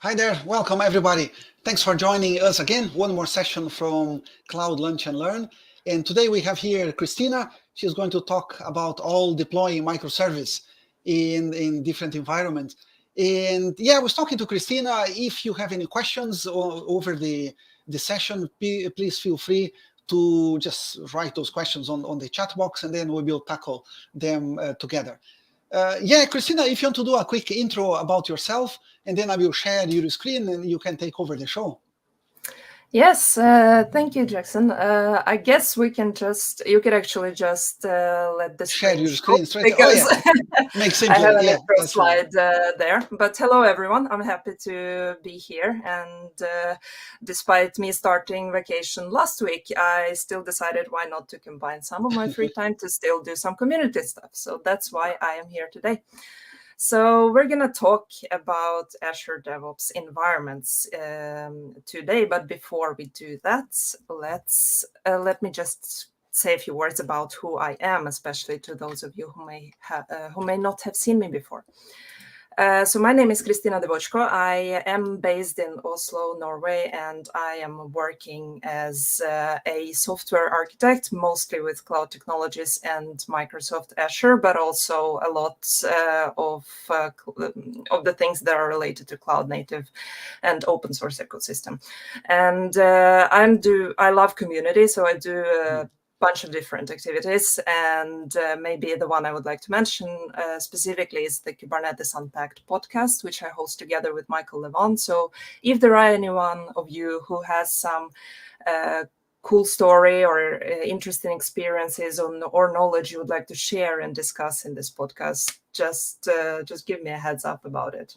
Hi there, welcome everybody. Thanks for joining us again. One more session from Cloud Lunch and Learn. And today we have here Christina. She's going to talk about all deploying microservice in different environments. And yeah, I was talking to Christina. If you have any questions over the session, please feel free to just write those questions on the chat box, and then we will tackle them together. Yeah, Christina, if you want to do a quick intro about yourself, and then I will share your screen and you can take over the show. Yes, thank you, Jackson. I guess you could actually just let the Share screen your show screen straight. Oh, because yeah. Make I simpler. have an Yeah, intro that's right. slide there. But hello, everyone. I'm happy to be here. And despite me starting vacation last week, I still decided why not to combine some of my free time to still do some community stuff. So that's why I am here today. So we're going to talk about Azure DevOps Environments today. But before we do that, let me just say a few words about who I am, especially to those of you who may not have seen me before. So my name is Kristina Devochko. I am based in Oslo, Norway, and I am working as a software architect, mostly with cloud technologies and Microsoft Azure, but also a lot of the things that are related to cloud native and open source ecosystem. And I love community, so I do bunch of different activities, and maybe the one I would like to mention specifically is the Kubernetes Unpacked podcast, which I host together with Michael Levon. So if there are anyone of you who has some cool story or interesting experiences or knowledge you would like to share and discuss in this podcast, just give me a heads up about it.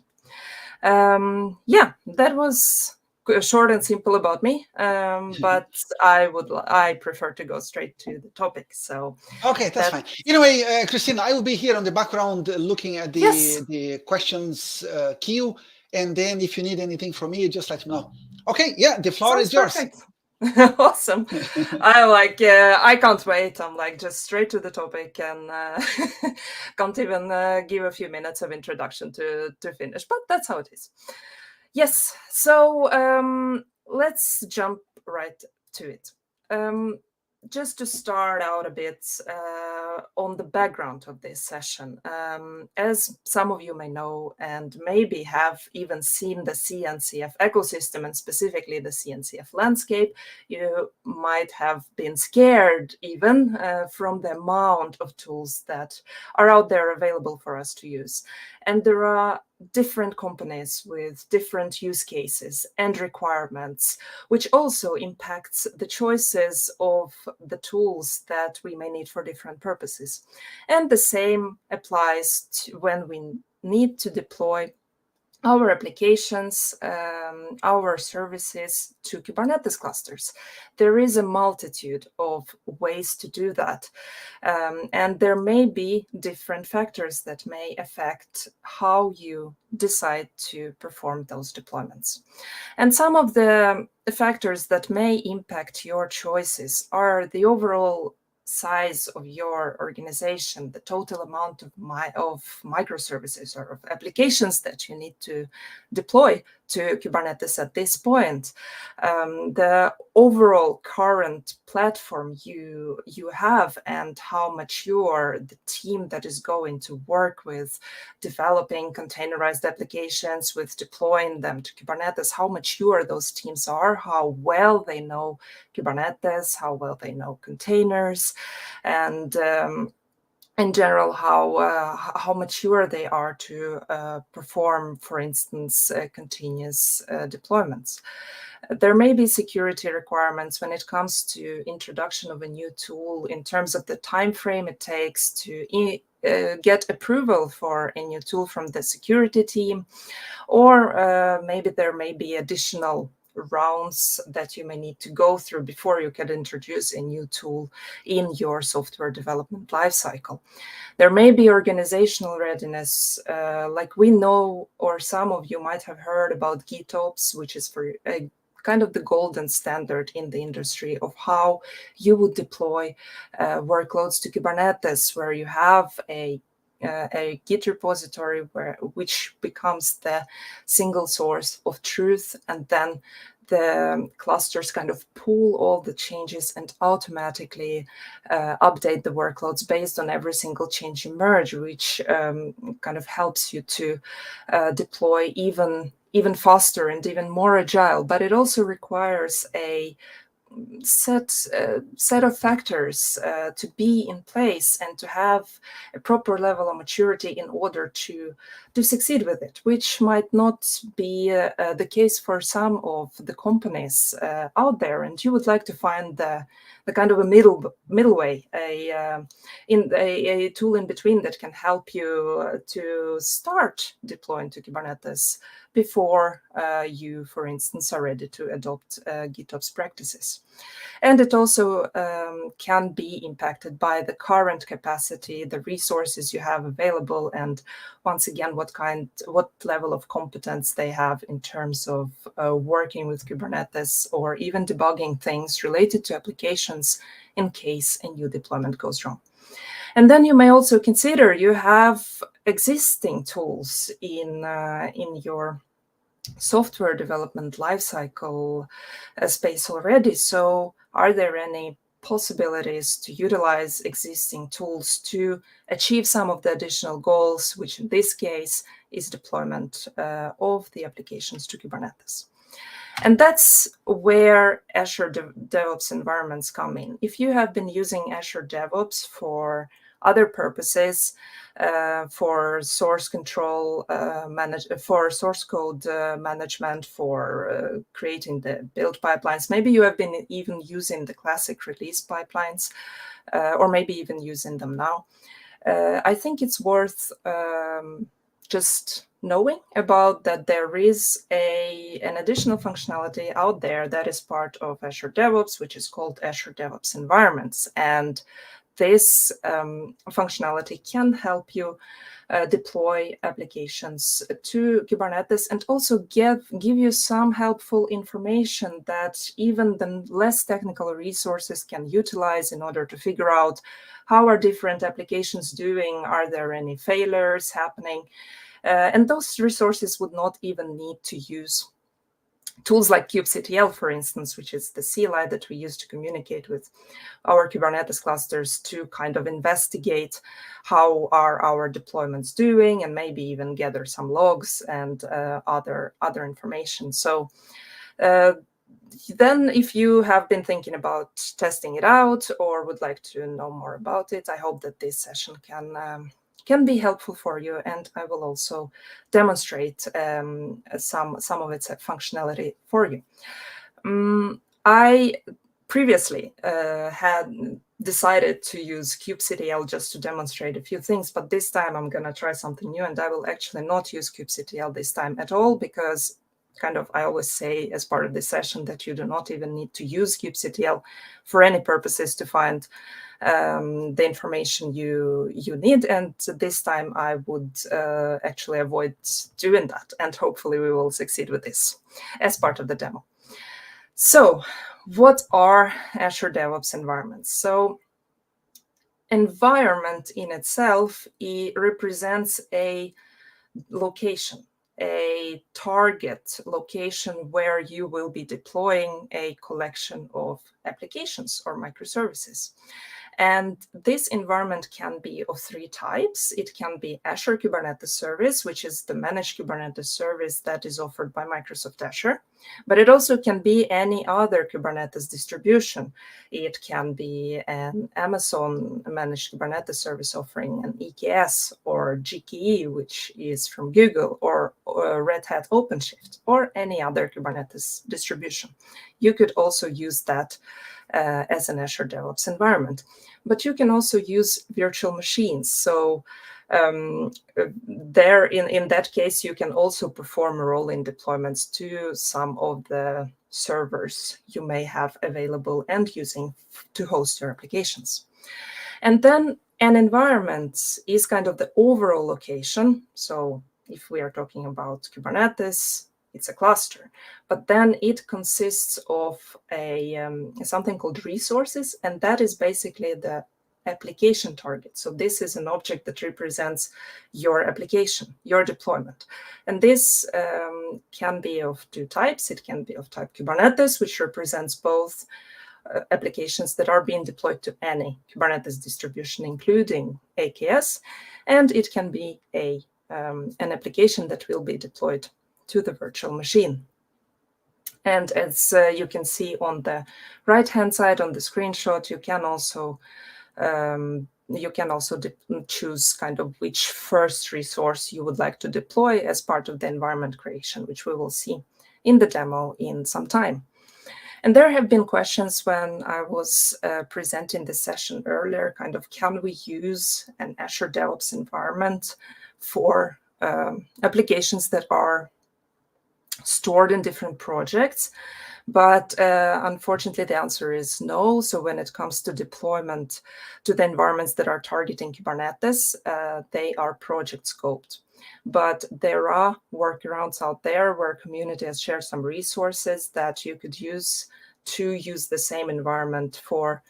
Yeah, that was short and simple about me, but I prefer to go straight to the topic. So okay, that's fine. Anyway, Christina, I will be here on the background looking at the questions queue, and then if you need anything from me, just let me know. Okay, yeah, the floor is yours. Perfect. Awesome. I can't wait. I'm like just straight to the topic and can't even give a few minutes of introduction to finish, but that's how it is. Yes, so let's jump right to it. Just to start out a bit on the background of this session, as some of you may know and maybe have even seen the CNCF ecosystem and specifically the CNCF landscape, you might have been scared even from the amount of tools that are out there available for us to use. And there are different companies with different use cases and requirements, which also impacts the choices of the tools that we may need for different purposes. And the same applies to when we need to deploy our applications, our services to Kubernetes clusters. There is a multitude of ways to do that. And there may be different factors that may affect how you decide to perform those deployments. And some of the factors that may impact your choices are the overall size of your organization, the total amount of microservices or of applications that you need to deploy to Kubernetes at this point, the overall current platform you have, and how mature the team that is going to work with developing containerized applications, with deploying them to Kubernetes, how mature those teams are, how well they know Kubernetes, how well they know containers, and in general, how mature they are to perform, for instance, continuous deployments. There may be security requirements when it comes to introduction of a new tool in terms of the time frame it takes to get approval for a new tool from the security team, or maybe there may be additional rounds that you may need to go through before you can introduce a new tool in your software development lifecycle. There may be organizational readiness, like we know, or some of you might have heard about GitOps, which is for kind of the golden standard in the industry of how you would deploy workloads to Kubernetes, where you have a a Git repository which becomes the single source of truth, and then the clusters kind of pull all the changes and automatically update the workloads based on every single change you merge, which kind of helps you to deploy even faster and even more agile. But it also requires a set of factors to be in place and to have a proper level of maturity in order to succeed with it, which might not be the case for some of the companies out there. And you would like to find the kind of a middle way, a tool in between that can help you to start deploying to Kubernetes before you, for instance, are ready to adopt GitOps practices. And it also can be impacted by the current capacity, the resources you have available, and once again, what level of competence they have in terms of working with Kubernetes or even debugging things related to applications in case a new deployment goes wrong. And then you may also consider you have existing tools in your software development lifecycle space already. So are there any possibilities to utilize existing tools to achieve some of the additional goals, which in this case is deployment of the applications to Kubernetes? And that's where Azure DevOps environments come in. If you have been using Azure DevOps for other purposes, for source control, for source code management, for creating the build pipelines, maybe you have been even using the classic release pipelines, or maybe even using them now. I think it's worth just knowing about that there is an additional functionality out there that is part of Azure DevOps, which is called Azure DevOps Environments. And this functionality can help you deploy applications to Kubernetes and also give you some helpful information that even the less technical resources can utilize in order to figure out how are different applications doing, are there any failures happening, and those resources would not even need to use tools like kubectl, for instance, which is the CLI that we use to communicate with our Kubernetes clusters to kind of investigate how are our deployments doing and maybe even gather some logs and other information. So then if you have been thinking about testing it out or would like to know more about it, I hope that this session can be helpful for you, and I will also demonstrate some of its functionality for you. I previously had decided to use kubectl just to demonstrate a few things, but this time I'm going to try something new, and I will actually not use kubectl this time at all, because I always say as part of this session that you do not even need to use kubectl for any purposes to find the information you need. And this time I would actually avoid doing that. And hopefully we will succeed with this as part of the demo. So what are Azure DevOps environments? So environment in itself, it represents a location, a target location where you will be deploying a collection of applications or microservices. And this environment can be of three types. It can be Azure Kubernetes Service, which is the managed Kubernetes service that is offered by Microsoft Azure. But it also can be any other Kubernetes distribution. It can be an Amazon managed Kubernetes service offering an AKS or GKE, which is from Google, or Red Hat OpenShift, or any other Kubernetes distribution. You could also use that as an Azure DevOps environment. But you can also use virtual machines. So there, in that case, you can also perform rolling deployments to some of the servers you may have available and using to host your applications. And then an environment is kind of the overall location. So if we are talking about Kubernetes, it's a cluster, but then it consists of something called resources, and that is basically the application target. So this is an object that represents your application, your deployment. And this can be of two types. It can be of type Kubernetes, which represents both applications that are being deployed to any Kubernetes distribution, including AKS, and it can be an application that will be deployed to the virtual machine. And as you can see on the right-hand side on the screenshot, you can also choose kind of which first resource you would like to deploy as part of the environment creation, which we will see in the demo in some time. And there have been questions when I was presenting the session earlier, kind of, can we use an Azure DevOps environment for applications that are stored in different projects? But unfortunately, the answer is no. So when it comes to deployment to the environments that are targeting Kubernetes, they are project scoped. But there are workarounds out there where community has shared some resources that you could use to use the same environment for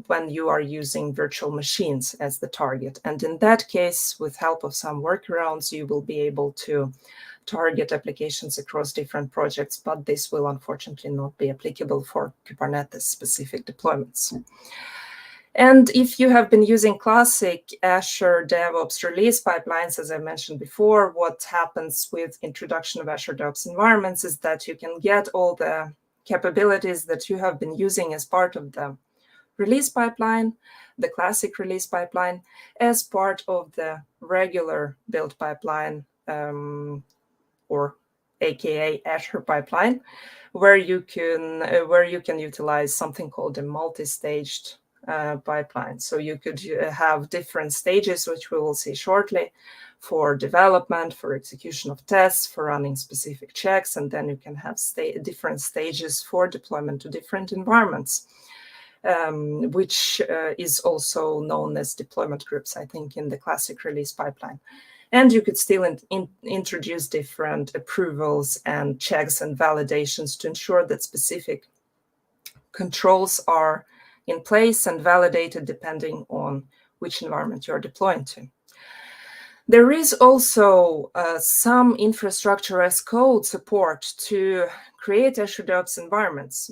when you are using virtual machines as the target. And in that case, with help of some workarounds, you will be able to target applications across different projects, but this will unfortunately not be applicable for Kubernetes-specific deployments. And if you have been using classic Azure DevOps release pipelines, as I mentioned before, what happens with introduction of Azure DevOps environments is that you can get all the capabilities that you have been using as part of the release pipeline, the classic release pipeline, as part of the regular build pipeline, or AKA Azure pipeline, where you can utilize something called a multi-staged pipeline. So you could have different stages, which we will see shortly, for development, for execution of tests, for running specific checks, and then you can have different stages for deployment to different environments, which is also known as deployment groups, I think, in the classic release pipeline. And you could still introduce different approvals and checks and validations to ensure that specific controls are in place and validated depending on which environment you're deploying to. There is also some infrastructure as code support to create Azure DevOps environments.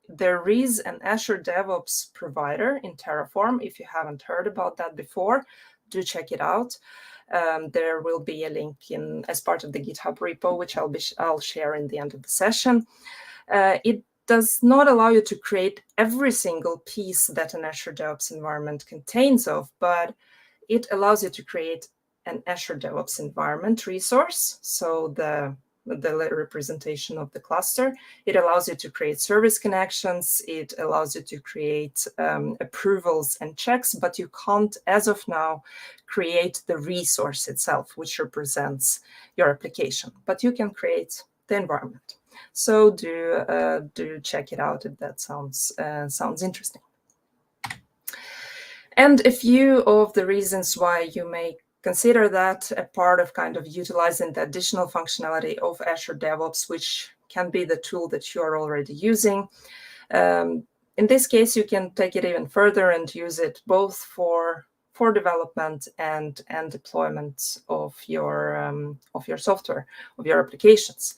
There is an Azure DevOps provider in Terraform. If you haven't heard about that before, do check it out. There will be a link as part of the GitHub repo, which I'll share in the end of the session. It does not allow you to create every single piece that an Azure DevOps environment contains of, but it allows you to create an Azure DevOps environment resource. So the representation of the cluster. It allows you to create service connections. It allows you to create approvals and checks, but you can't, as of now, create the resource itself, which represents your application. But you can create the environment. So do check it out if that sounds interesting. And a few of the reasons why you may consider that a part of kind of utilizing the additional functionality of Azure DevOps, which can be the tool that you are already using. In this case, you can take it even further and use it both for development and deployment of your software, of your applications.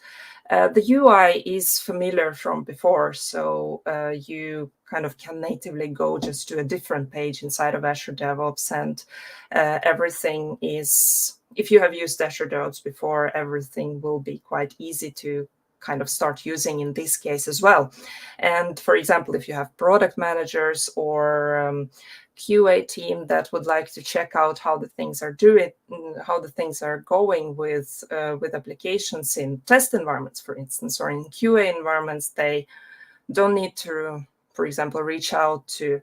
The UI is familiar from before, so you kind of can natively go just to a different page inside of Azure DevOps, and everything is, if you have used Azure DevOps before, everything will be quite easy to kind of start using in this case as well. And for example, if you have product managers or QA team that would like to check out how the things are doing, how the things are going with applications in test environments, for instance, or in QA environments, they don't need to, for example, reach out to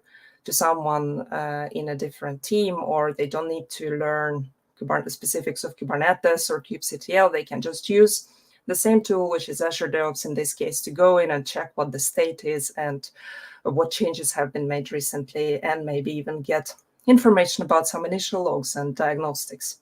someone in a different team, or they don't need to learn the specifics of Kubernetes or kubectl. They can just use the same tool, which is Azure DevOps in this case, to go in and check what the state is and what changes have been made recently, and maybe even get information about some initial logs and diagnostics.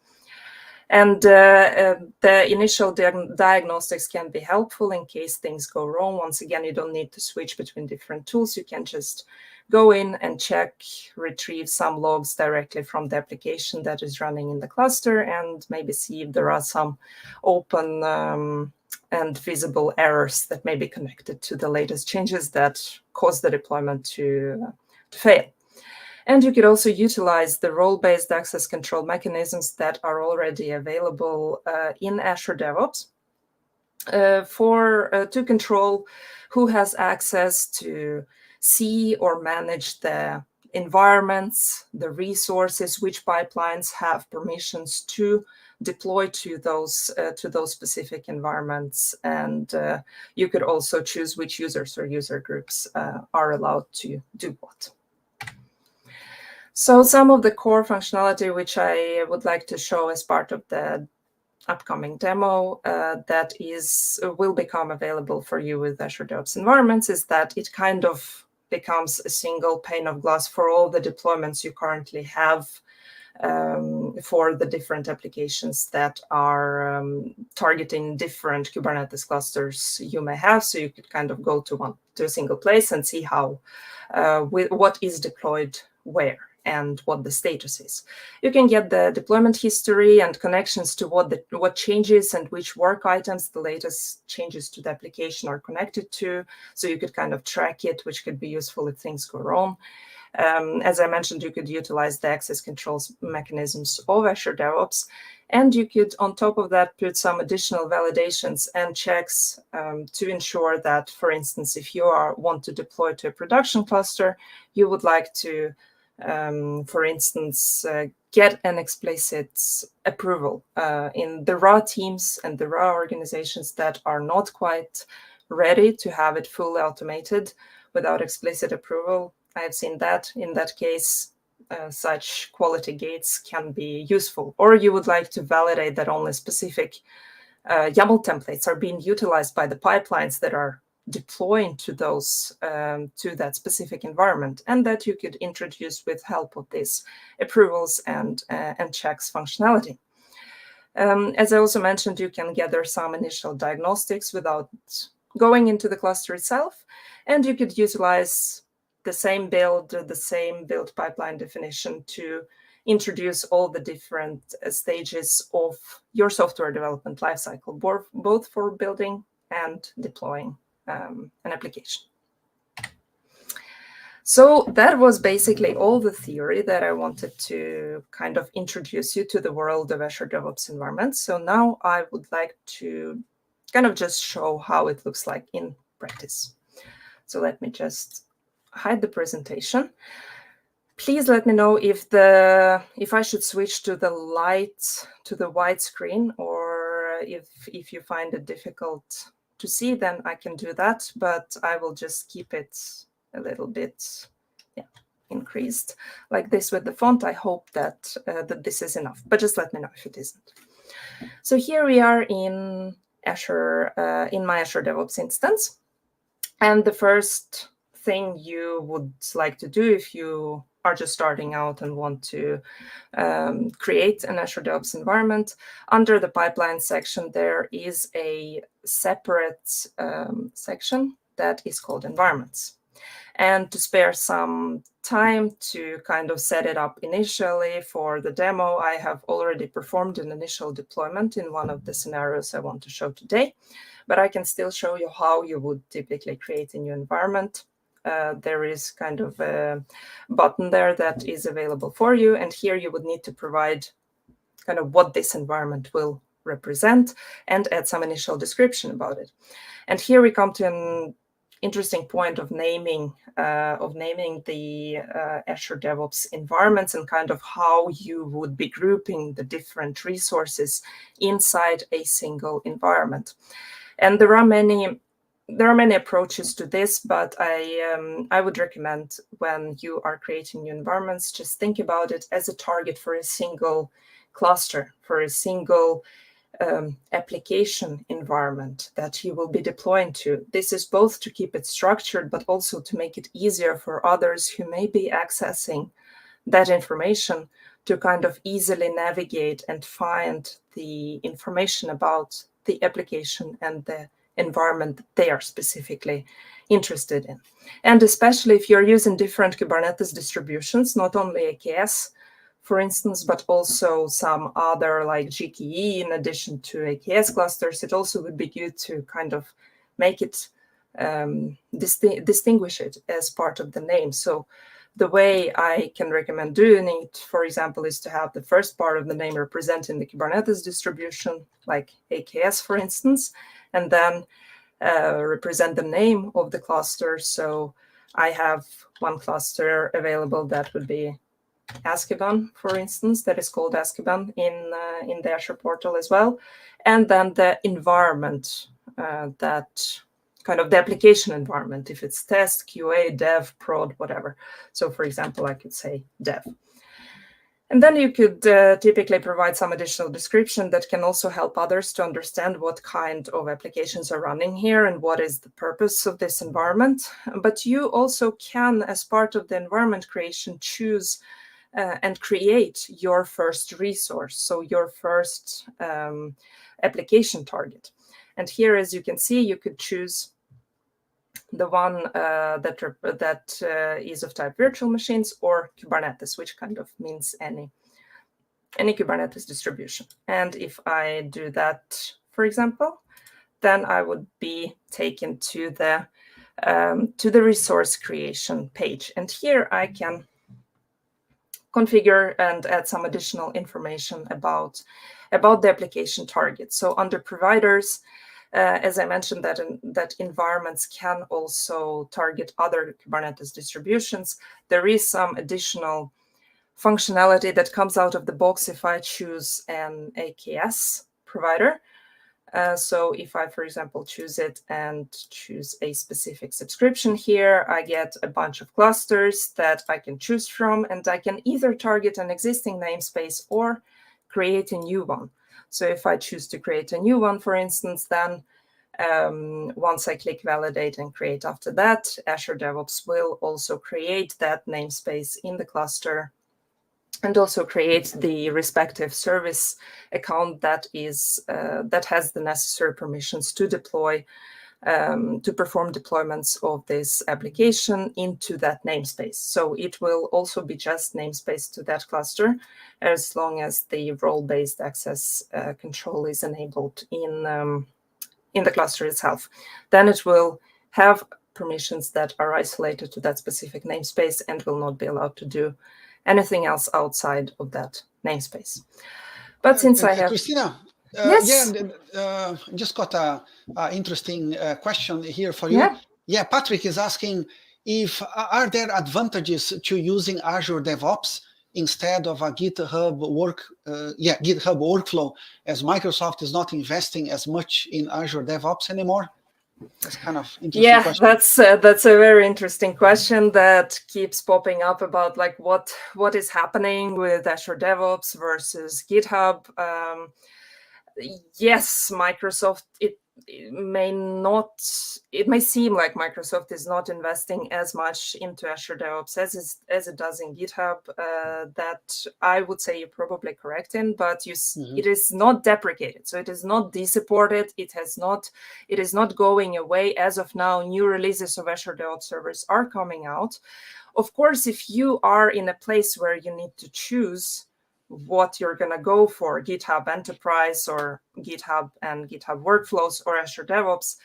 And the initial diagnostics can be helpful in case things go wrong. Once again, you don't need to switch between different tools. You can just go in and check, retrieve some logs directly from the application that is running in the cluster, and maybe see if there are some open and visible errors that may be connected to the latest changes that cause the deployment to fail. And you could also utilize the role-based access control mechanisms that are already available in Azure DevOps to control who has access to see or manage the environments, the resources, which pipelines have permissions to deploy to those specific environments. And you could also choose which users or user groups are allowed to do what. So some of the core functionality which I would like to show as part of the upcoming demo that will become available for you with Azure DevOps Environments is that it kind of becomes a single pane of glass for all the deployments you currently have for the different applications that are targeting different Kubernetes clusters you may have. So you could kind of go to a single place and see how what is deployed where and what the status is. You can get the deployment history and connections to what changes and which work items the latest changes to the application are connected to. So you could kind of track it, which could be useful if things go wrong. As I mentioned, you could utilize the access controls mechanisms of Azure DevOps, and you could, on top of that, put some additional validations and checks to ensure that, for instance, if you want to deploy to a production cluster, you would like to for instance, get an explicit approval. In the raw teams and the raw organizations that are not quite ready to have it fully automated without explicit approval, I have seen that in that case, such quality gates can be useful. Or you would like to validate that only specific YAML templates are being utilized by the pipelines that are deploying to that specific environment, and that you could introduce with help of these approvals and checks functionality. As I also mentioned, you can gather some initial diagnostics without going into the cluster itself, and you could utilize the same build pipeline definition to introduce all the different stages of your software development lifecycle, both for building and deploying an application. So that was basically all the theory that I wanted to kind of introduce you to the world of Azure DevOps Environments. So now I would like to kind of just show how it looks like in practice. So let me just hide the presentation. Please let me know if I should switch to the white screen, or if you find it difficult to see, then I can do that, but I will just keep it a little bit increased like this with the font. I hope that this is enough, but just let me know if it isn't. So here we are in Azure, in my Azure DevOps instance. And the first thing you would like to do if you are just starting out and want to create an Azure DevOps environment, under the pipeline section, there is a separate section that is called environments. And to spare some time to kind of set it up initially for the demo, I have already performed an initial deployment in one of the scenarios I want to show today, but I can still show you how you would typically create a new environment. There is kind of a button there that is available for you, and here you would need to provide kind of what this environment will represent and add some initial description about it. And here we come to an interesting point of naming the Azure DevOps environments and kind of how you would be grouping the different resources inside a single environment. And there are many approaches to this, but I would recommend, when you are creating new environments, just think about it as a target for a single cluster, for a single application environment that you will be deploying to. This is both to keep it structured, but also to make it easier for others who may be accessing that information to kind of easily navigate and find the information about the application and the environment they are specifically interested in. And especially if you're using different Kubernetes distributions, not only AKS, for instance, but also some other like GKE in addition to AKS clusters, it also would be good to kind of make it distinguish it as part of the name. So the way I can recommend doing it, for example, is to have the first part of the name representing the Kubernetes distribution, like AKS, for instance, and then represent the name of the cluster. So I have one cluster available that would be Azkaban, for instance, that is called Azkaban in the Azure portal as well. And then the environment, that kind of the application environment, if it's test, QA, dev, prod, whatever. So for example, I could say dev. And then you could typically provide some additional description that can also help others to understand what kind of applications are running here and what is the purpose of this environment. But you also can, as part of the environment creation, choose and create your first resource, so your first application target. And here, as you can see, you could choose the one that is of type virtual machines or Kubernetes, which kind of means any Kubernetes distribution. And if I do that, for example, then I would be taken to the resource creation page. And here I can configure and add some additional information about the application target. So under providers, as I mentioned, that environments can also target other Kubernetes distributions. There is some additional functionality that comes out of the box if I choose an AKS provider. So if I, for example, choose it and choose a specific subscription here, I get a bunch of clusters that I can choose from, and I can either target an existing namespace or create a new one. So if I choose to create a new one, for instance, then once I click validate and create after that, Azure DevOps will also create that namespace in the cluster and also create the respective service account that has the necessary permissions to deploy, to perform deployments of this application into that namespace. So it will also be just namespace to that cluster, as long as the role-based access control is enabled in the cluster itself. Then it will have permissions that are isolated to that specific namespace and will not be allowed to do anything else outside of that namespace. But since I have... Christina, yes? Just got a interesting question here for you. Yeah, Patrick is asking if are there advantages to using Azure DevOps instead of a GitHub workflow, as Microsoft is not investing as much in Azure DevOps anymore? That's kind of interesting question. That's a very interesting question that keeps popping up about like what is happening with Azure DevOps versus GitHub. Yes, Microsoft, it may seem like Microsoft is not investing as much into Azure DevOps as it does in GitHub. That I would say you're probably correct in, but it is not deprecated, so it is not desupported. It is not going away as of now. New releases of Azure DevOps servers are coming out. Of course, if you are in a place where you need to choose what you're going to go for, GitHub Enterprise or GitHub and GitHub Workflows or Azure DevOps,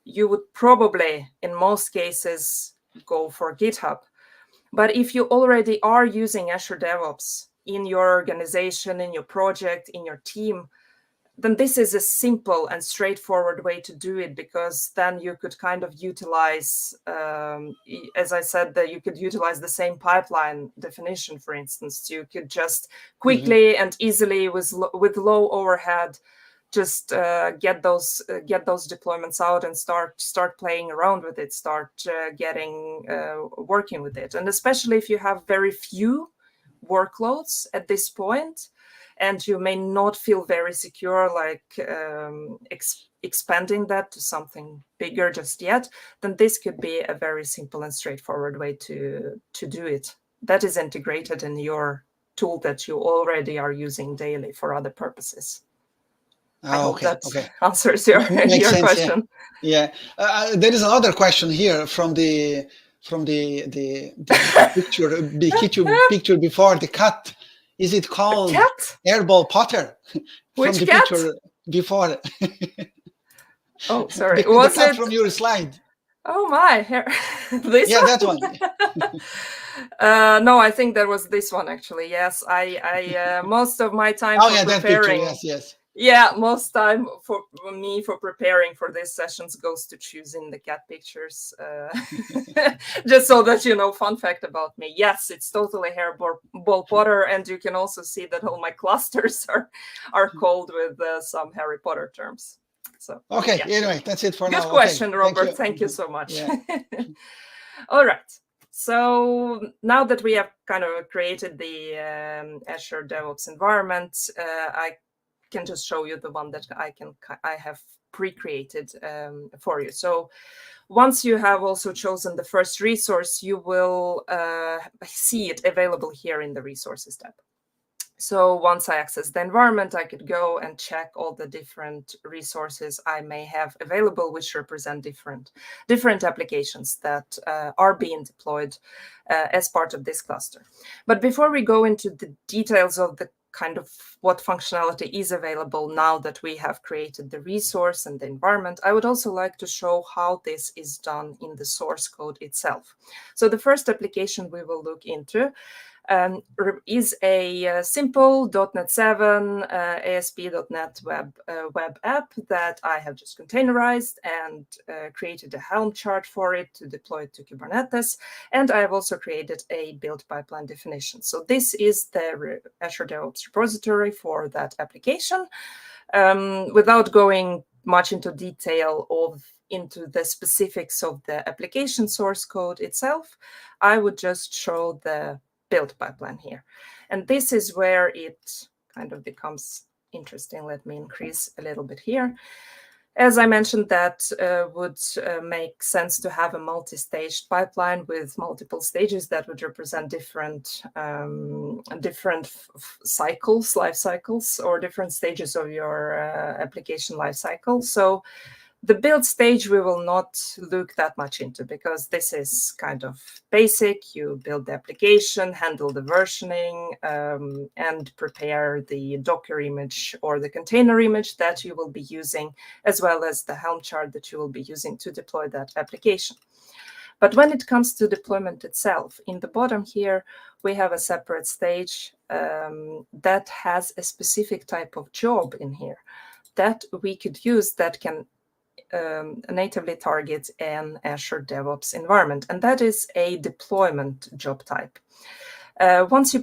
you would probably, in most cases, go for GitHub. But if you already are using Azure DevOps in your organization, in your project, in your team, then this is a simple and straightforward way to do it, because then you could kind of utilize, as I said, that you could utilize the same pipeline definition, for instance. You could just quickly and easily with low overhead just get those deployments out and start playing around with it, start working with it. And especially if you have very few workloads at this point, and you may not feel very secure, like expanding that to something bigger just yet, then this could be a very simple and straightforward way to do it. That is integrated in your tool that you already are using daily for other purposes. I hope Okay. that Okay. answers your Makes sense. question. Yeah. There is another question here from the picture, picture before the cat. Is it A called cat? Airball Potter? From Which the cat? picture before. Oh, sorry. The Was cat it? from your slide. Oh my, here. This Yeah, that one? one. No, I think there was this one actually. Yes, I most of my time Oh for yeah, that picture. preparing. Yes, yes. Yeah, most time for me for preparing for these sessions goes to choosing the cat pictures. Just so that you know, fun fact about me. Yes, it's totally Hairball Potter, and you can also see that all my clusters are called with some Harry Potter terms. So Okay. yeah. Anyway, that's it for Good now. Okay. question, Thank Robert. you. Thank you so much. Yeah. All right. So now that we have kind of created the Azure DevOps environment, I can just show you the one that I have pre-created for you. So once you have also chosen the first resource, you will see it available here in the resources tab. So once I access the environment, I could go and check all the different resources I may have available, which represent different applications that are being deployed as part of this cluster. But before we go into the details of the kind of what functionality is available now that we have created the resource and the environment, I would also like to show how this is done in the source code itself. So the first application we will look into is a simple .NET 7 ASP.NET web app that I have just containerized and created a Helm chart for it to deploy it to Kubernetes. And I have also created a build pipeline definition. So this is the Azure DevOps repository for that application. Without going much into detail into the specifics of the application source code itself, I would just show the build pipeline here. And this is where it kind of becomes interesting. Let me increase a little bit here. As I mentioned, that would make sense to have a multi-staged pipeline with multiple stages that would represent different cycles, life cycles, or different stages of your application life cycle. So the build stage we will not look that much into because this is kind of basic. You build the application, handle the versioning, and prepare the Docker image or the container image that you will be using, as well as the Helm chart that you will be using to deploy that application. But when it comes to deployment itself, in the bottom here, we have a separate stage that has a specific type of job in here that we could use that can natively target an Azure DevOps environment, and that is a deployment job type. Once you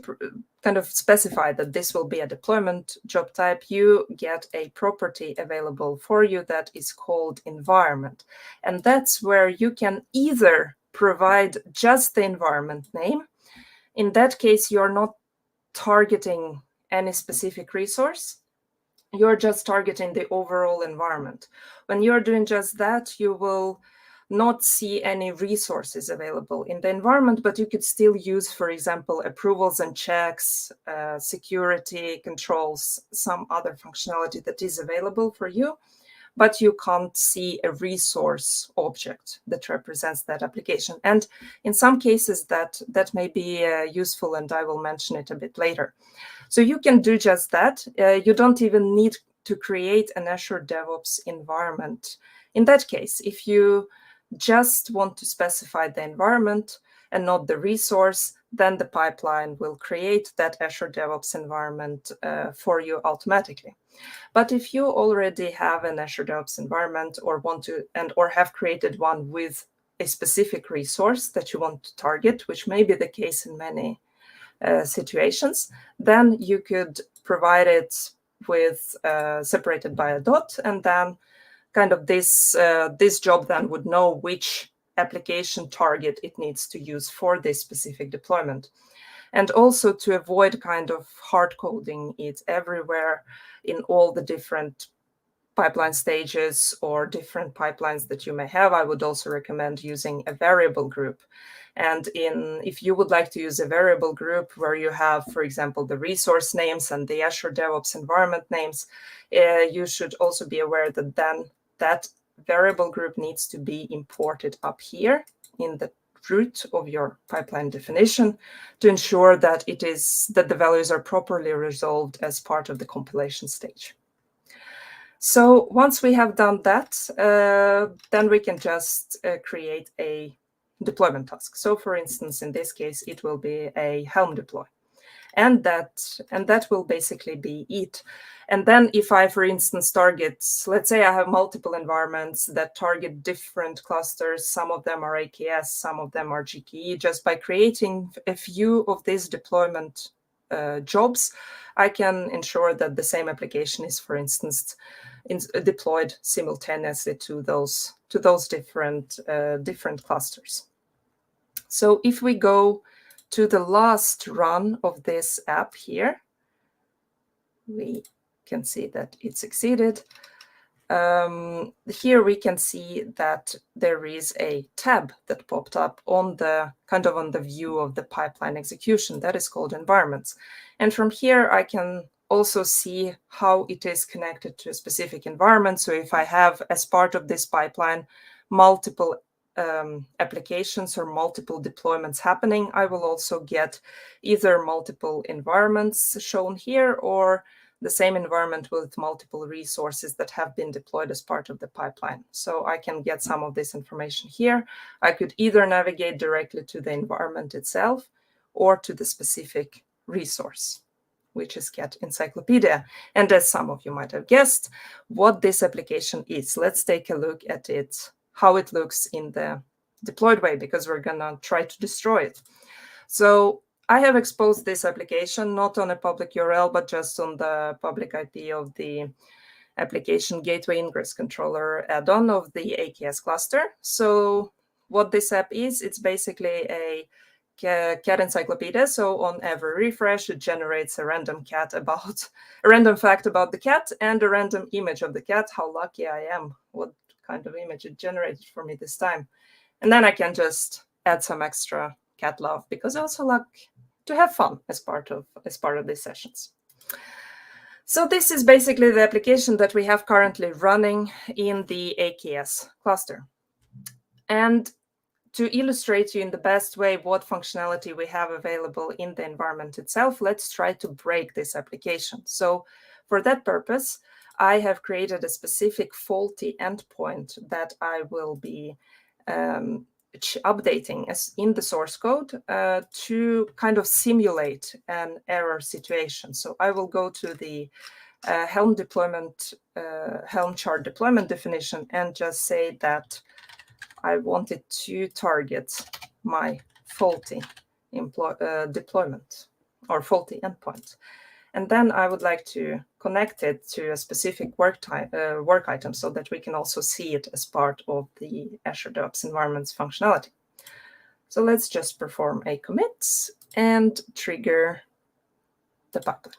kind of specify that this will be a deployment job type, you get a property available for you that is called environment. And that's where you can either provide just the environment name. In that case, you're not targeting any specific resource. You're just targeting the overall environment. When you're doing just that, you will not see any resources available in the environment, but you could still use, for example, approvals and checks, security controls, some other functionality that is available for you, but you can't see a resource object that represents that application. And in some cases that may be useful, and I will mention it a bit later. So you can do just that. You don't even need to create an Azure DevOps environment. In that case, if you just want to specify the environment and not the resource, then the pipeline will create that Azure DevOps environment for you automatically. But if you already have an Azure DevOps environment or want to or have created one with a specific resource that you want to target, which may be the case in many situations, then you could provide it with separated by a dot, and then kind of this job then would know which application target it needs to use for this specific deployment. And also to avoid kind of hard coding it everywhere in all the different pipeline stages or different pipelines that you may have, I would also recommend using a variable group. And if you would like to use a variable group where you have, for example, the resource names and the Azure DevOps environment names, you should also be aware that then that variable group needs to be imported up here in the root of your pipeline definition to ensure that the values are properly resolved as part of the compilation stage. So once we have done that, then we can just create a deployment task. So for instance, in this case, it will be a Helm deploy. And that will basically be it. And then if I, for instance, let's say I have multiple environments that target different clusters, some of them are AKS, some of them are GKE, just by creating a few of these deployment jobs, I can ensure that the same application is, for instance, deployed simultaneously to those different clusters. So if we go to the last run of this app here, we can see that it succeeded. Here we can see that there is a tab that popped up on the view of the pipeline execution that is called environments. And from here, I can also see how it is connected to a specific environment. So if I have, as part of this pipeline, multiple applications or multiple deployments happening, I will also get either multiple environments shown here or the same environment with multiple resources that have been deployed as part of the pipeline. So I can get some of this information here. I could either navigate directly to the environment itself or to the specific resource, which is Cat Encyclopedia. And as some of you might have guessed, what this application is. Let's take a look at it, how it looks in the deployed way, because we're gonna try to destroy it. So I have exposed this application not on a public URL, but just on the public IP of the application gateway ingress controller add-on of the AKS cluster. So what this app is, it's basically a cat encyclopedia. So on every refresh, it generates a random fact about the cat and a random image of the cat. How lucky I am! What kind of image it generated for me this time? And then I can just add some extra cat love, because I also like to have fun as part of these sessions. So this is basically the application that we have currently running in the AKS cluster. And to illustrate to you in the best way what functionality we have available in the environment itself, let's try to break this application. So for that purpose, I have created a specific faulty endpoint that I will be updating as in the source code to kind of simulate an error situation. So I will go to the Helm chart deployment definition and just say that I wanted to target my faulty deployment or faulty endpoint. And then I would like to connect it to a specific work item so that we can also see it as part of the Azure DevOps Environments functionality. So let's just perform a commit and trigger the pipeline.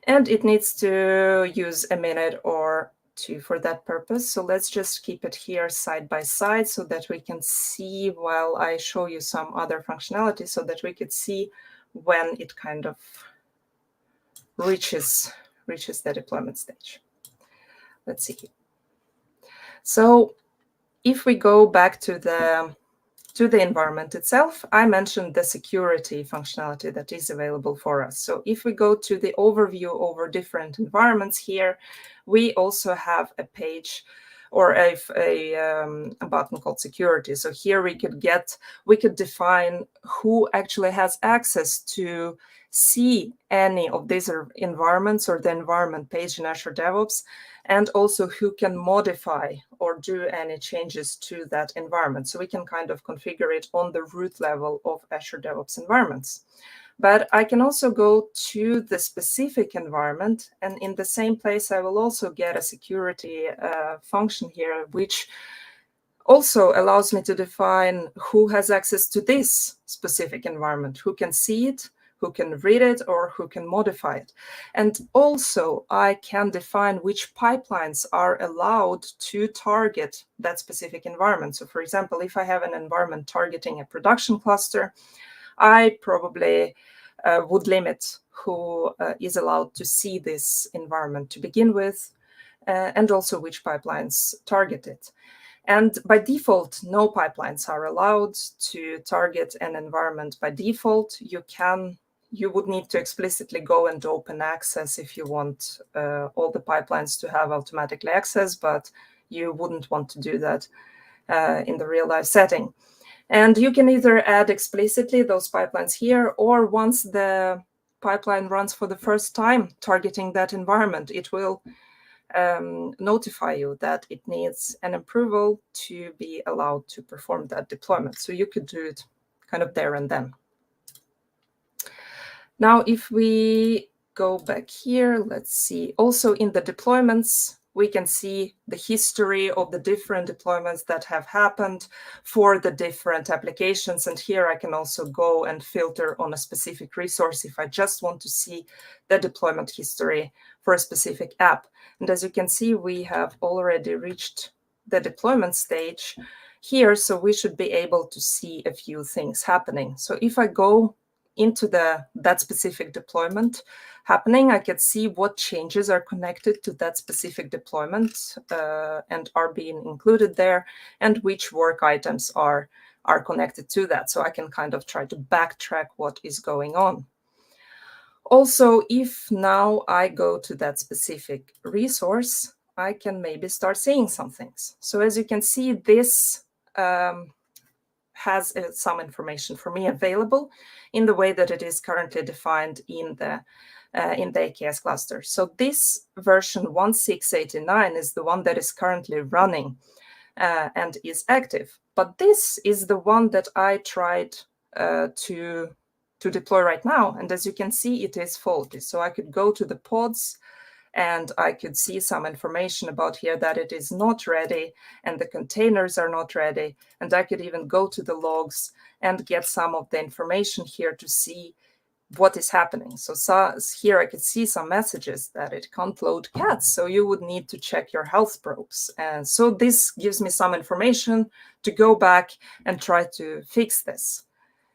And it needs to use a minute or two for that purpose. So let's just keep it here side by side so that we can see while I show you some other functionality so that we could see when it kind of reaches the deployment stage. Let's see. So if we go back to the environment itself, I mentioned the security functionality that is available for us. So if we go to the overview over different environments here, we also have a page or a button called security. So here we could define who actually has access to see any of these environments or the environment page in Azure DevOps, and also who can modify or do any changes to that environment. So we can kind of configure it on the root level of Azure DevOps environments. But I can also go to the specific environment, and in the same place, I will also get a security function here, which also allows me to define who has access to this specific environment, who can see it, who can read it or who can modify it. And also I can define which pipelines are allowed to target that specific environment. So for example, if I have an environment targeting a production cluster, I probably would limit who is allowed to see this environment to begin with, and also which pipelines target it. And by default, no pipelines are allowed to target an environment by default. You would need to explicitly go and open access if you want all the pipelines to have automatically access, but you wouldn't want to do that in the real life setting. And you can either add explicitly those pipelines here, or once the pipeline runs for the first time targeting that environment, it will notify you that it needs an approval to be allowed to perform that deployment. So you could do it kind of there and then. Now, if we go back here, let's see. Also in the deployments, we can see the history of the different deployments that have happened for the different applications. And here I can also go and filter on a specific resource if I just want to see the deployment history for a specific app. And as you can see, we have already reached the deployment stage here, so we should be able to see a few things happening. So if I go into that specific deployment happening, I can see what changes are connected to that specific deployment and are being included there, and which work items are connected to that. So I can kind of try to backtrack what is going on. Also, if now I go to that specific resource, I can maybe start seeing some things. So as you can see, this has some information for me available in the way that it is currently defined in the AKS cluster. So this version 1.6.89 is the one that is currently running and is active. But this is the one that I tried to deploy right now. And as you can see, it is faulty. So I could go to the pods and I could see some information about here that it is not ready and the containers are not ready. And I could even go to the logs and get some of the information here to see what is happening. So here I could see some messages that it can't load cats. So you would need to check your health probes. And so this gives me some information to go back and try to fix this.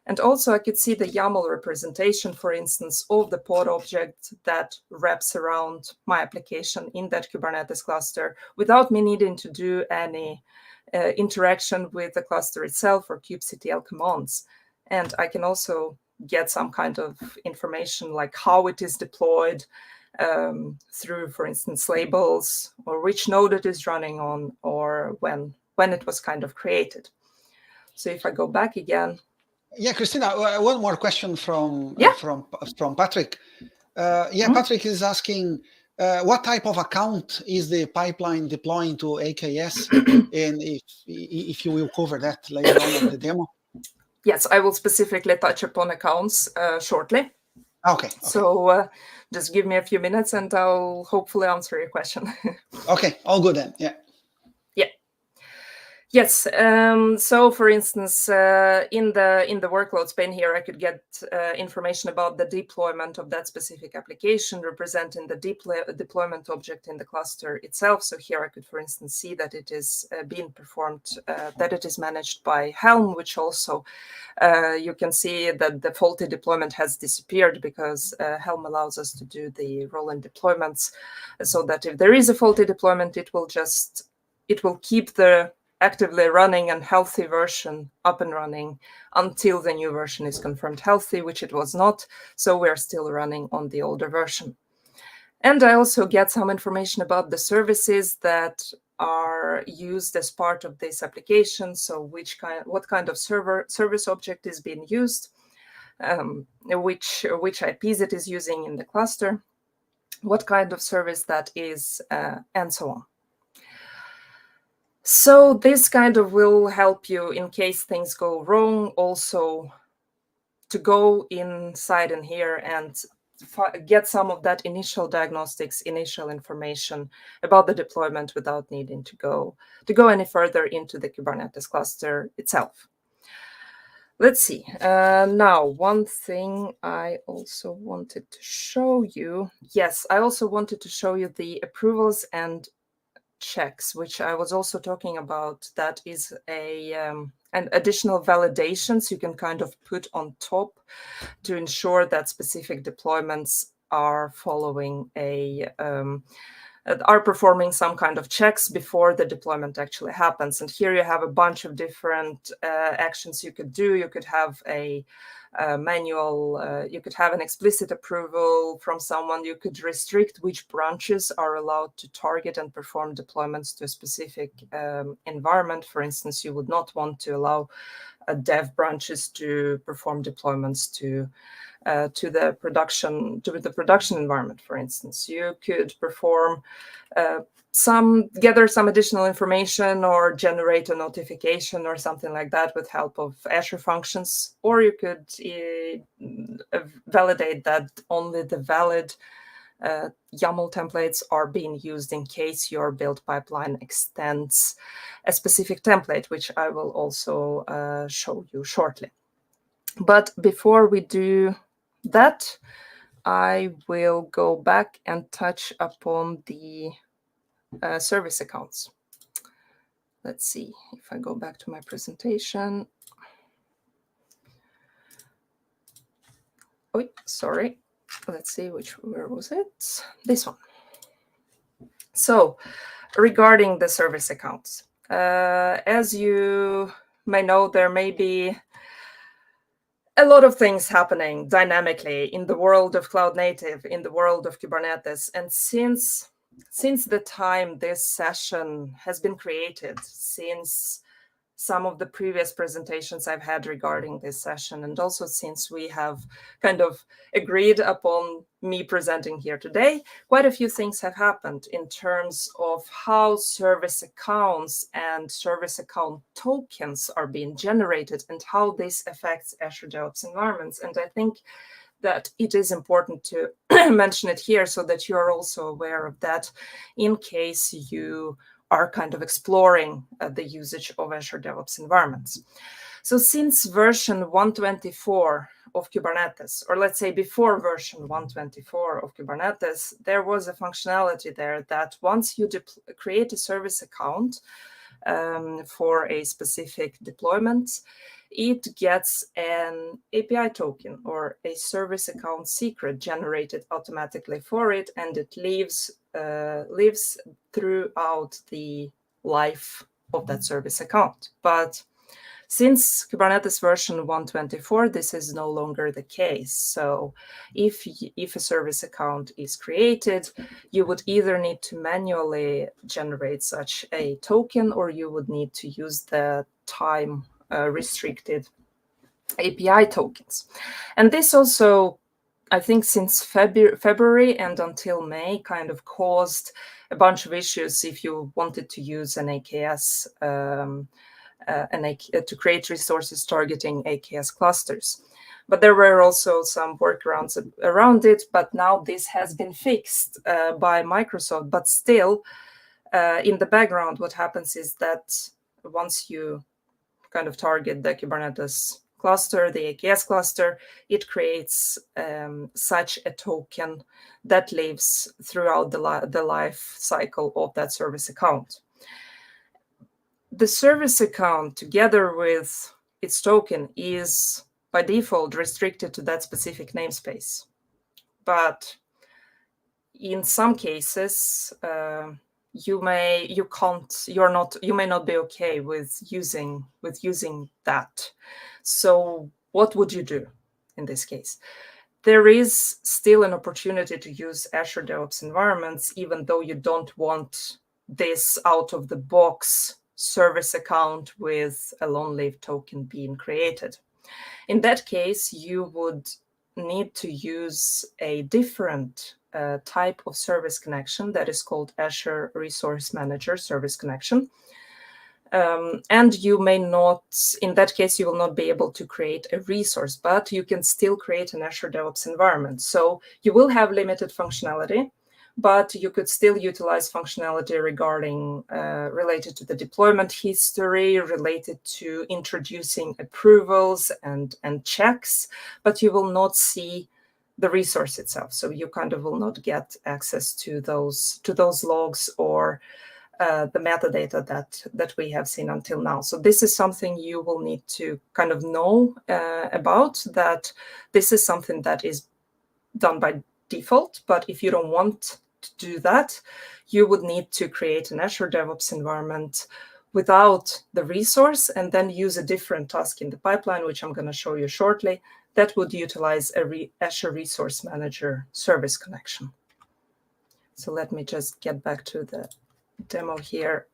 And also I could see the YAML representation, for instance, of the pod object that wraps around my application in that Kubernetes cluster without me needing to do any interaction with the cluster itself or kubectl commands. And I can also get some kind of information like how it is deployed through, for instance, labels, or which node it is running on, or when it was kind of created. So if I go back again. Yeah, Christina, one more question from Patrick. Patrick is asking, what type of account is the pipeline deploying to AKS? And if you will cover that later on in the demo. Yes, I will specifically touch upon accounts shortly. Okay. So just give me a few minutes and I'll hopefully answer your question. Okay, all good then. Yeah. Yes. So, for instance, in the workloads pane here, I could get information about the deployment of that specific application, representing the deployment object in the cluster itself. So here I could, for instance, see that it is being performed, that it is managed by Helm, which also you can see that the faulty deployment has disappeared because Helm allows us to do the roll-in deployments, so that if there is a faulty deployment, it will keep the actively running and healthy version up and running until the new version is confirmed healthy, which it was not. So we're still running on the older version. And I also get some information about the services that are used as part of this application. So what kind of service object is being used, which IPs it is using in the cluster, what kind of service that is, and so on. So this kind of will help you in case things go wrong, also to go inside in here and get some of that initial diagnostics, initial information about the deployment without needing to go any further into the Kubernetes cluster itself. Let's see. Now, one thing I also wanted to show you. Yes, I also wanted to show you the approvals and checks, which I was also talking about. That is an additional validations you can kind of put on top to ensure that specific deployments are following are performing some kind of checks before the deployment actually happens. And here you have a bunch of different actions you could do. You could have a manual, you could have an explicit approval from someone. You could restrict which branches are allowed to target and perform deployments to a specific environment. For instance, you would not want to allow dev branches to perform deployments to the production environment. For instance, you could perform gather some additional information or generate a notification or something like that with help of Azure functions, or you could validate that only the valid YAML templates are being used in case your build pipeline extends a specific template, which I will also show you shortly. But before we do that, I will go back and touch upon the service accounts. Let's see if I go back to my presentation. Oh, sorry. Let's see where was it? This one. So regarding the service accounts, as you may know, there may be a lot of things happening dynamically in the world of cloud native, in the world of Kubernetes. And since the time this session has been created, since some of the previous presentations I've had regarding this session, and also since we have kind of agreed upon me presenting here today, quite a few things have happened in terms of how service accounts and service account tokens are being generated and how this affects Azure DevOps environments. And I think that it is important to mention it here so that you're also aware of that in case you are kind of exploring the usage of Azure DevOps environments. So since version 124 of Kubernetes, or let's say before version 124 of Kubernetes, there was a functionality there that once you create a service account for a specific deployment, it gets an API token or a service account secret generated automatically for it, and it lives throughout the life of that service account. But since Kubernetes version 124, this is no longer the case. So if a service account is created, you would either need to manually generate such a token, or you would need to use the time restricted API tokens. And this also, I think, since February and until May, kind of caused a bunch of issues if you wanted to use an AKS to create resources targeting AKS clusters. But there were also some workarounds around it, but now this has been fixed by Microsoft. But still, in the background, what happens is that once you kind of target the Kubernetes cluster, the AKS cluster, it creates such a token that lives throughout the life cycle of that service account. The service account, together with its token, is by default restricted to that specific namespace. But in some cases, you may not be okay with using that. So what would you do in this case? There is still an opportunity to use Azure DevOps environments, even though you don't want this out of the box service account with a long-lived token being created. In that case, you would need to use a different type of service connection that is called Azure Resource Manager Service Connection. And you may not, in that case, you will not be able to create a resource, but you can still create an Azure DevOps environment. So you will have limited functionality, but you could still utilize functionality regarding related to the deployment history, related to introducing approvals and checks, but you will not see the resource itself. So you kind of will not get access to those logs or the metadata that we have seen until now. So this is something you will need to kind of know about, that this is something that is done by default, but if you don't want to do that, you would need to create an Azure DevOps environment without the resource and then use a different task in the pipeline, which I'm going to show you shortly, that would utilize a Azure Resource Manager service connection. So let me just get back to the demo here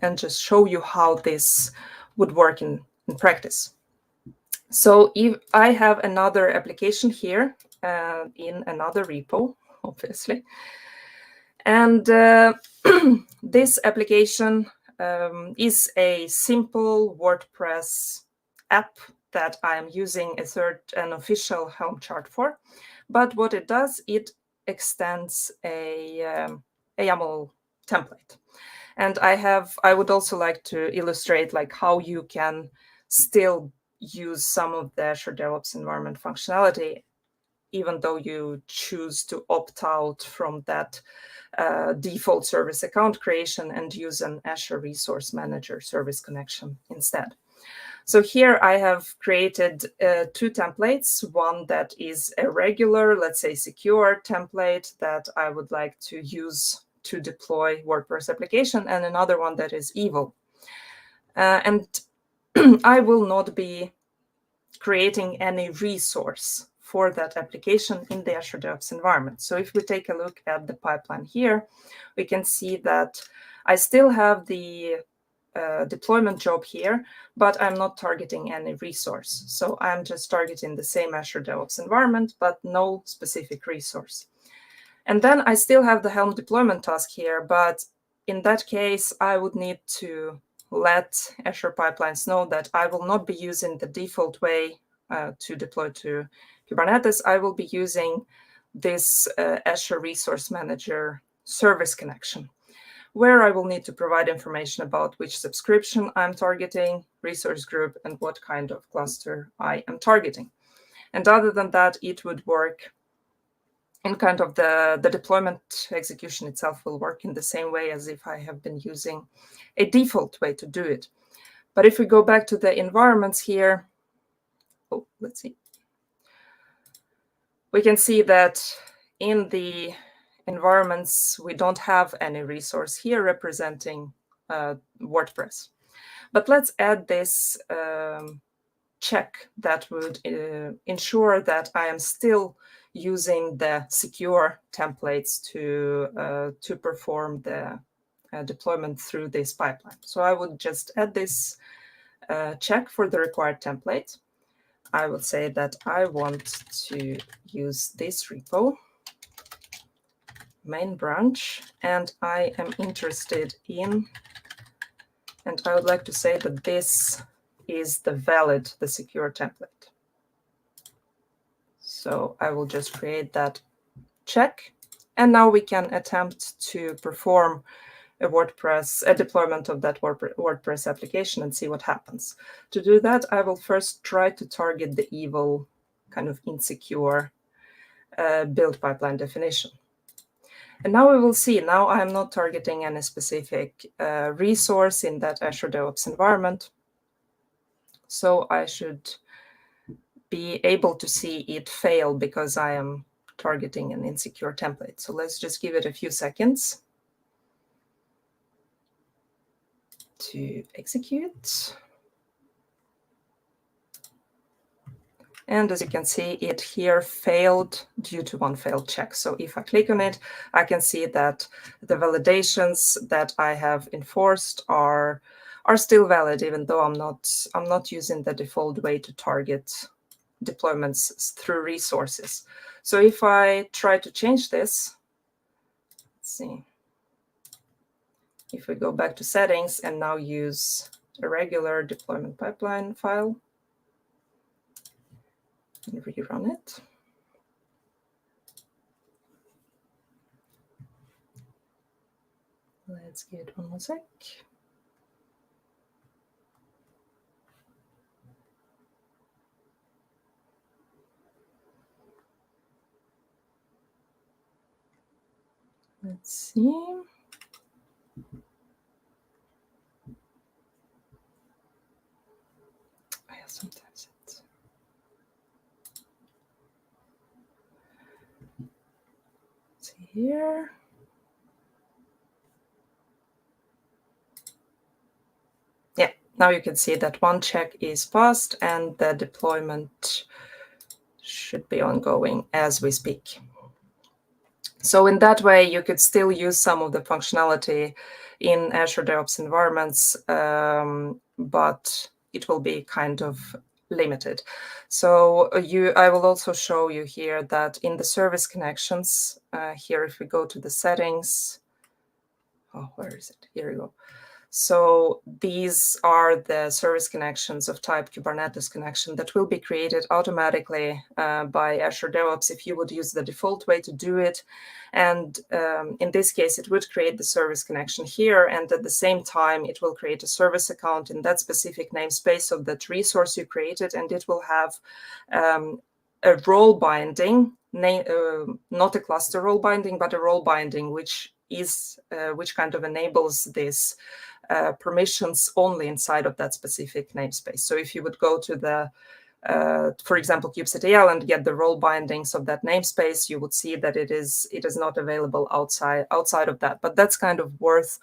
and just show you how this would work in practice. So if I have another application here in another repo, obviously, and this application is a simple WordPress app that I'm using an official Helm chart for. But what it does, it extends a YAML template. And I would also like to illustrate like how you can still use some of the Azure DevOps environment functionality, even though you choose to opt out from that default service account creation and use an Azure Resource Manager service connection instead. So here I have created two templates, one that is a regular, let's say secure template that I would like to use to deploy WordPress application, and another one that is evil. And I will not be creating any resource for that application in the Azure DevOps environment. So if we take a look at the pipeline here, we can see that I still have the deployment job here, but I'm not targeting any resource. So I'm just targeting the same Azure DevOps environment, but no specific resource. And then I still have the Helm deployment task here, but in that case, I would need to let Azure Pipelines know that I will not be using the default way to deploy to Kubernetes. I will be using this Azure Resource Manager service connection, where I will need to provide information about which subscription I'm targeting, resource group, and what kind of cluster I am targeting. And other than that, it would work in kind of the deployment execution itself will work in the same way as if I have been using a default way to do it. But if we go back to the environments here, let's see. We can see that in the environments, we don't have any resource here representing WordPress. But let's add this check that would ensure that I am still using the secure templates to perform the deployment through this pipeline. So I would just add this check for the required template. I would say that I want to use this repo, main branch, and I am interested in, and I would like to say that this is the secure template. So I will just create that check, and now we can attempt to perform a deployment of that WordPress application and see what happens. To do that, I will first try to target the evil kind of insecure build pipeline definition. And now we will see, now I'm not targeting any specific resource in that Azure DevOps environment. So I should be able to see it fail because I am targeting an insecure template. So let's just give it a few seconds to execute. And as you can see, it here failed due to one failed check. So if I click on it, I can see that the validations that I have enforced are still valid, even though I'm not using the default way to target deployments through resources. So if I try to change this, let's see. If we go back to settings and now use a regular deployment pipeline file and rerun it. Let's give it one more sec. Let's see. Yeah, sometimes it's here. Yeah, now you can see that one check is passed and the deployment should be ongoing as we speak. So in that way, you could still use some of the functionality in Azure DevOps environments, but it will be kind of limited. So I will also show you here that in the service connections, here if we go to the settings, where is it? Here we go. So these are the service connections of type Kubernetes connection that will be created automatically by Azure DevOps if you would use the default way to do it. And in this case, it would create the service connection here. And at the same time, it will create a service account in that specific namespace of that resource you created. And it will have a role binding, not a cluster role binding, but a role binding, which kind of enables this permissions only inside of that specific namespace. So if you would go to the, for example, kubectl and get the role bindings of that namespace, you would see that it is not available outside of that. But that's kind of worth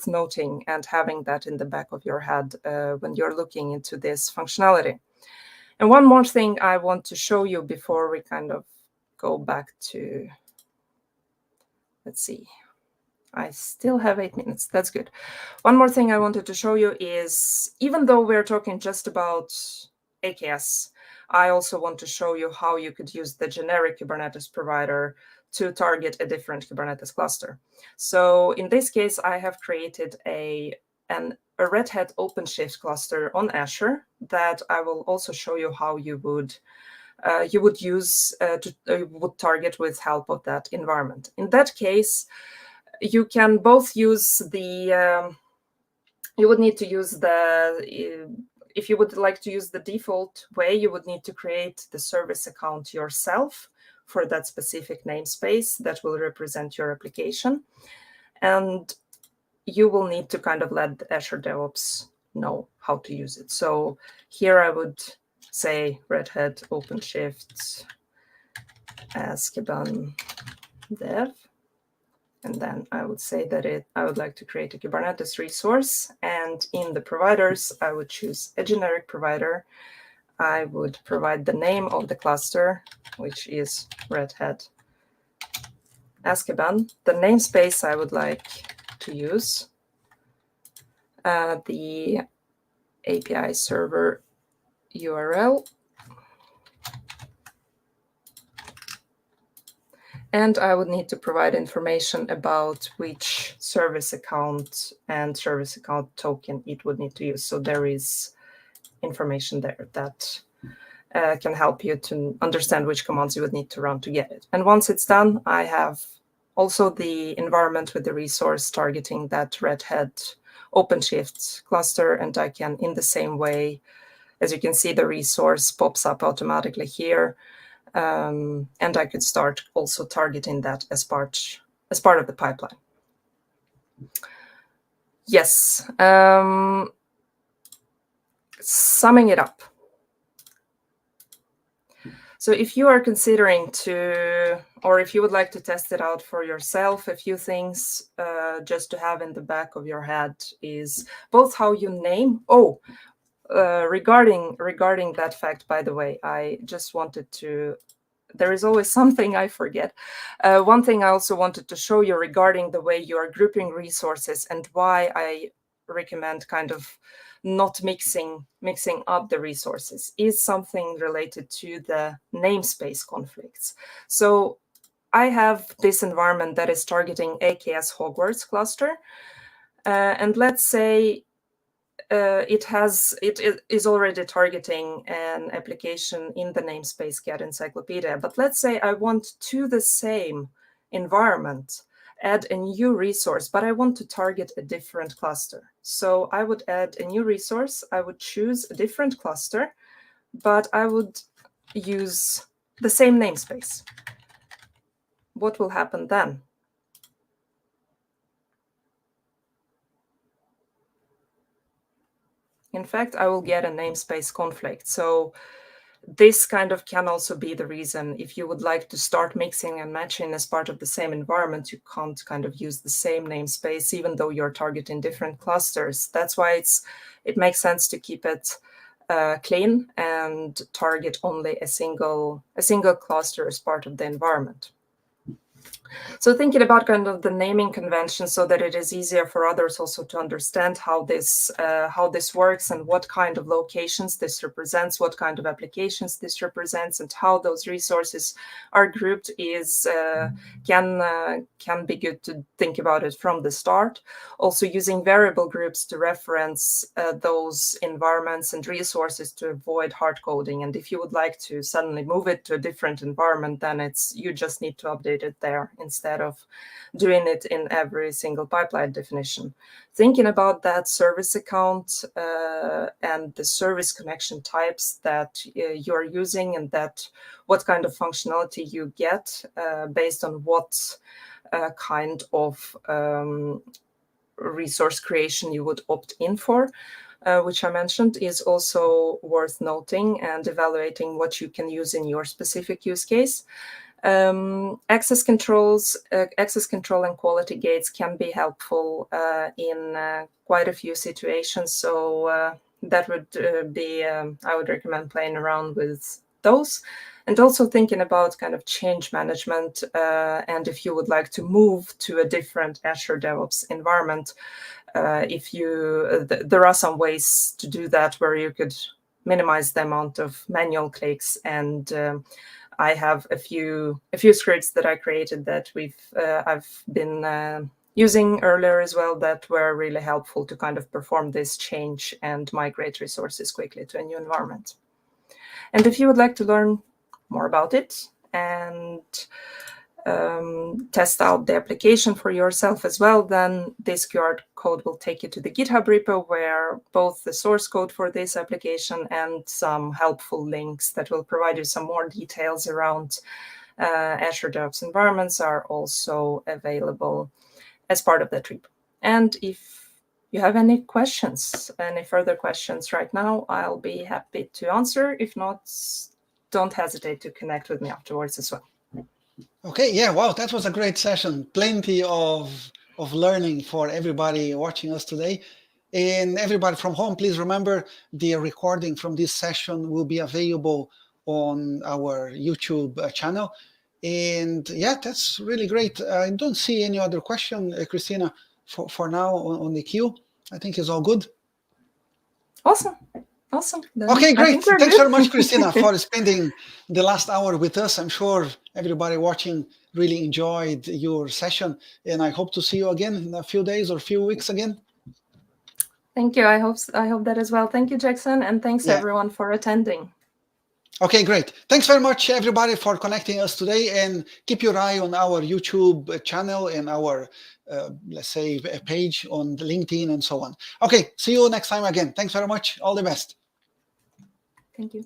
noting and having that in the back of your head when you're looking into this functionality. And one more thing I want to show you before we kind of go back to, let's see. I still have 8 minutes. That's good. One more thing I wanted to show you is, even though we're talking just about AKS, I also want to show you how you could use the generic Kubernetes provider to target a different Kubernetes cluster. So in this case, I have created a Red Hat OpenShift cluster on Azure that I will also show you how you would use would target with help of that environment. In that case, you can both use the, you would need to use the, if you would like to use the default way, you would need to create the service account yourself for that specific namespace that will represent your application. And you will need to kind of let Azure DevOps know how to use it. So here I would say Red Hat OpenShift Azkaban dev. And then I would say that I would like to create a Kubernetes resource. And in the providers, I would choose a generic provider. I would provide the name of the cluster, which is Red Hat Azkaban. The namespace I would like to use, the API server URL. And I would need to provide information about which service account and service account token it would need to use. So there is information there that can help you to understand which commands you would need to run to get it. And once it's done, I have also the environment with the resource targeting that Red Hat OpenShift cluster. And I can, in the same way, as you can see, the resource pops up automatically here. And I could start also targeting that as part of the pipeline. Yes. Summing it up. So if you are considering to, or if you would like to test it out for yourself, a few things just to have in the back of your head is both how you name. Regarding that fact, by the way, I just wanted to, there is always something I forget. One thing I also wanted to show you regarding the way you are grouping resources and why I recommend kind of not mixing up the resources is something related to the namespace conflicts. So I have this environment that is targeting AKS Hogwarts cluster. And let's say it is already targeting an application in the namespace Cat Encyclopedia. But let's say I want to the same environment add a new resource, but I want to target a different cluster. So I would add a new resource. I would choose a different cluster, but I would use the same namespace. What will happen then? In fact, I will get a namespace conflict. So this kind of can also be the reason if you would like to start mixing and matching as part of the same environment, you can't kind of use the same namespace, even though you're targeting different clusters. That's why it makes sense to keep it clean and target only a single cluster as part of the environment. So thinking about kind of the naming convention so that it is easier for others also to understand how this works and what kind of locations this represents, what kind of applications this represents, and how those resources are grouped is can be good to think about it from the start. Also using variable groups to reference those environments and resources to avoid hard coding. And if you would like to suddenly move it to a different environment, then you just need to update it there instead of doing it in every single pipeline definition. Thinking about that service account and the service connection types that you're using, and that what kind of functionality you get based on what kind of resource creation you would opt in for, which I mentioned, is also worth noting and evaluating what you can use in your specific use case. Access control and quality gates can be helpful in quite a few situations. So that would I would recommend playing around with those. And also thinking about kind of change management, and if you would like to move to a different Azure DevOps environment, there are some ways to do that where you could minimize the amount of manual clicks. And I have a few scripts that I created that I've been using earlier as well that were really helpful to kind of perform this change and migrate resources quickly to a new environment. And if you would like to learn more about it and test out the application for yourself as well, then this QR code will take you to the GitHub repo, where both the source code for this application and some helpful links that will provide you some more details around Azure DevOps environments are also available as part of that repo. And if you have any further questions right now, I'll be happy to answer. If not, don't hesitate to connect with me afterwards as well. Okay, yeah, wow, that was a great session. Plenty of learning for everybody watching us today. And everybody from home, please remember the recording from this session will be available on our YouTube channel. And yeah, that's really great. I don't see any other question, Christina, for now on the queue. I think it's all good. Awesome. Then okay, great. Thanks very much, Christina, for spending the last hour with us. I'm sure everybody watching really enjoyed your session, and I hope to see you again in a few days or a few weeks again. Thank you. I hope that as well. Thank you, Jackson, and thanks everyone for attending. Okay, great. Thanks very much, everybody, for connecting us today, and keep your eye on our YouTube channel and our, let's say, page on LinkedIn and so on. Okay, see you next time again. Thanks very much. All the best. Thank you.